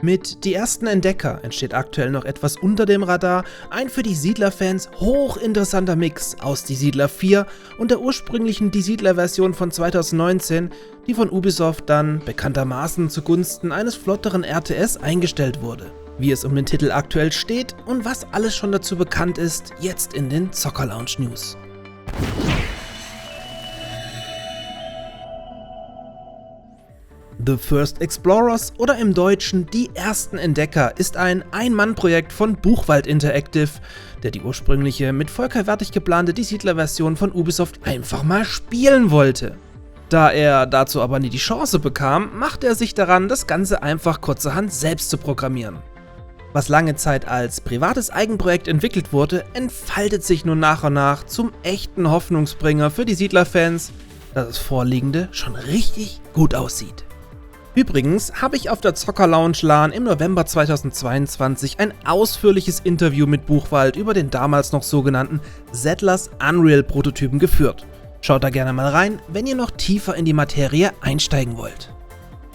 Mit Die ersten Entdecker entsteht aktuell noch etwas unter dem Radar, ein für die Siedler-Fans hochinteressanter Mix aus Die Siedler 4 und der ursprünglichen Die Siedler-Version von 2019, die von Ubisoft dann bekanntermaßen zugunsten eines flotteren RTS eingestellt wurde. Wie es um den Titel aktuell steht und was alles schon dazu bekannt ist, jetzt in den Zocker Lounge News. The First Explorers oder im Deutschen Die ersten Entdecker ist ein Ein-Mann-Projekt von Buchwald Interactive, der die ursprüngliche mit Volker Wertig geplante Die Siedler-Version von Ubisoft einfach mal spielen wollte. Da er dazu aber nie die Chance bekam, machte er sich daran, das Ganze einfach kurzerhand selbst zu programmieren. Was lange Zeit als privates Eigenprojekt entwickelt wurde, entfaltet sich nun nach und nach zum echten Hoffnungsbringer für die Siedler-Fans, da das Vorliegende schon richtig gut aussieht. Übrigens habe ich auf der Zocker Lounge LAN im November 2022 ein ausführliches Interview mit Buchwald über den damals noch sogenannten Settlers Unreal Prototypen geführt. Schaut da gerne mal rein, wenn ihr noch tiefer in die Materie einsteigen wollt.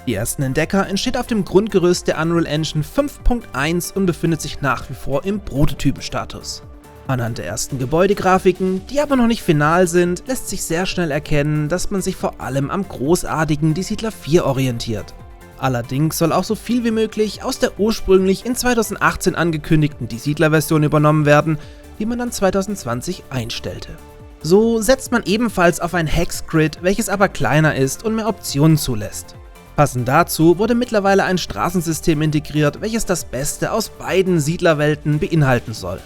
Die ersten Entdecker entsteht auf dem Grundgerüst der Unreal Engine 5.1 und befindet sich nach wie vor im Prototypenstatus. Anhand der ersten Gebäudegrafiken, die aber noch nicht final sind, lässt sich sehr schnell erkennen, dass man sich vor allem am großartigen Die Siedler 4 orientiert. Allerdings soll auch so viel wie möglich aus der ursprünglich in 2018 angekündigten Die Siedler-Version übernommen werden, die man dann 2020 einstellte. So setzt man ebenfalls auf ein Hexgrid, welches aber kleiner ist und mehr Optionen zulässt. Passend dazu wurde mittlerweile ein Straßensystem integriert, welches das Beste aus beiden Siedlerwelten beinhalten soll.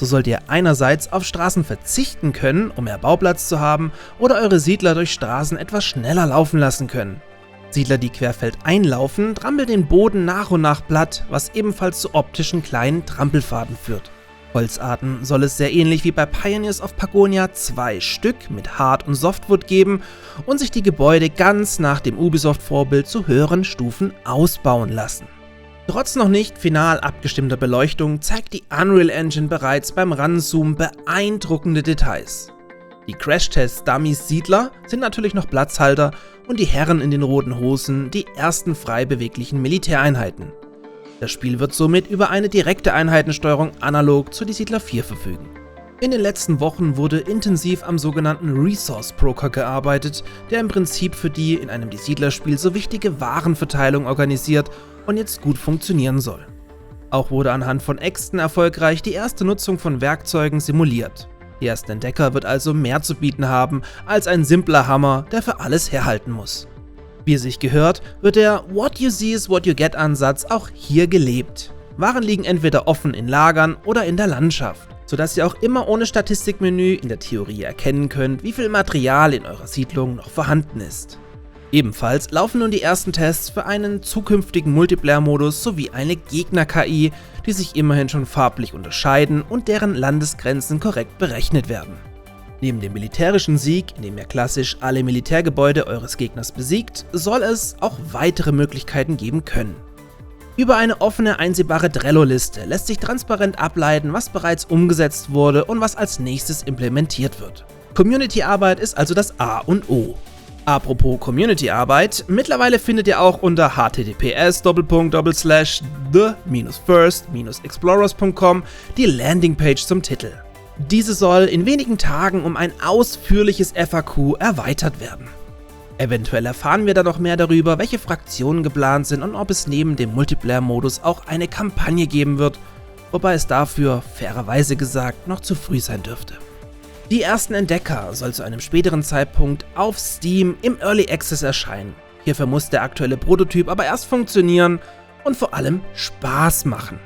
So sollt ihr einerseits auf Straßen verzichten können, um mehr Bauplatz zu haben, oder eure Siedler durch Straßen etwas schneller laufen lassen können. Siedler, die querfeldein laufen, trampeln den Boden nach und nach platt, was ebenfalls zu optischen kleinen Trampelpfaden führt. Holzarten soll es sehr ähnlich wie bei Pioneers of Pagonia 2 Stück mit Hard- und Softwood geben und sich die Gebäude ganz nach dem Ubisoft-Vorbild zu höheren Stufen ausbauen lassen. Trotz noch nicht final abgestimmter Beleuchtung zeigt die Unreal Engine bereits beim Ranzoomen beeindruckende Details. Die Crashtest-Dummies Siedler sind natürlich noch Platzhalter und die Herren in den roten Hosen die ersten frei beweglichen Militäreinheiten. Das Spiel wird somit über eine direkte Einheitensteuerung analog zu Die Siedler 4 verfügen. In den letzten Wochen wurde intensiv am sogenannten Resource Broker gearbeitet, der im Prinzip für die in einem Die Siedler-Spiel so wichtige Warenverteilung organisiert und jetzt gut funktionieren soll. Auch wurde anhand von Äxten erfolgreich die erste Nutzung von Werkzeugen simuliert. Die ersten Entdecker wird also mehr zu bieten haben als ein simpler Hammer, der für alles herhalten muss. Wie es sich gehört, wird der What you see is what you get Ansatz auch hier gelebt. Waren liegen entweder offen in Lagern oder in der Landschaft, sodass ihr auch immer ohne Statistikmenü in der Theorie erkennen könnt, wie viel Material in eurer Siedlung noch vorhanden ist. Ebenfalls laufen nun die ersten Tests für einen zukünftigen Multiplayer-Modus sowie eine Gegner-KI, die sich immerhin schon farblich unterscheiden und deren Landesgrenzen korrekt berechnet werden. Neben dem militärischen Sieg, indem ihr klassisch alle Militärgebäude eures Gegners besiegt, soll es auch weitere Möglichkeiten geben können. Über eine offene, einsehbare Trello-Liste lässt sich transparent ableiten, was bereits umgesetzt wurde und was als nächstes implementiert wird. Community-Arbeit ist also das A und O. Apropos Community-Arbeit, mittlerweile findet ihr auch unter https://the-first-explorers.com die Landingpage zum Titel. Diese soll in wenigen Tagen um ein ausführliches FAQ erweitert werden. Eventuell erfahren wir dann noch mehr darüber, welche Fraktionen geplant sind und ob es neben dem Multiplayer-Modus auch eine Kampagne geben wird, wobei es dafür, fairerweise gesagt, noch zu früh sein dürfte. Die ersten Entdecker soll zu einem späteren Zeitpunkt auf Steam im Early Access erscheinen. Hierfür muss der aktuelle Prototyp aber erst funktionieren und vor allem Spaß machen.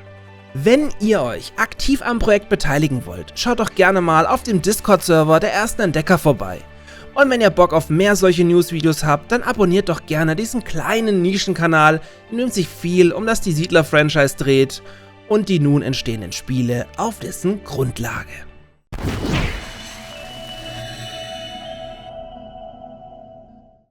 Wenn ihr euch aktiv am Projekt beteiligen wollt, schaut doch gerne mal auf dem Discord-Server der ersten Entdecker vorbei. Und wenn ihr Bock auf mehr solche News-Videos habt, dann abonniert doch gerne diesen kleinen Nischenkanal, in dem sich viel um das Die Siedler-Franchise dreht und die nun entstehenden Spiele auf dessen Grundlage.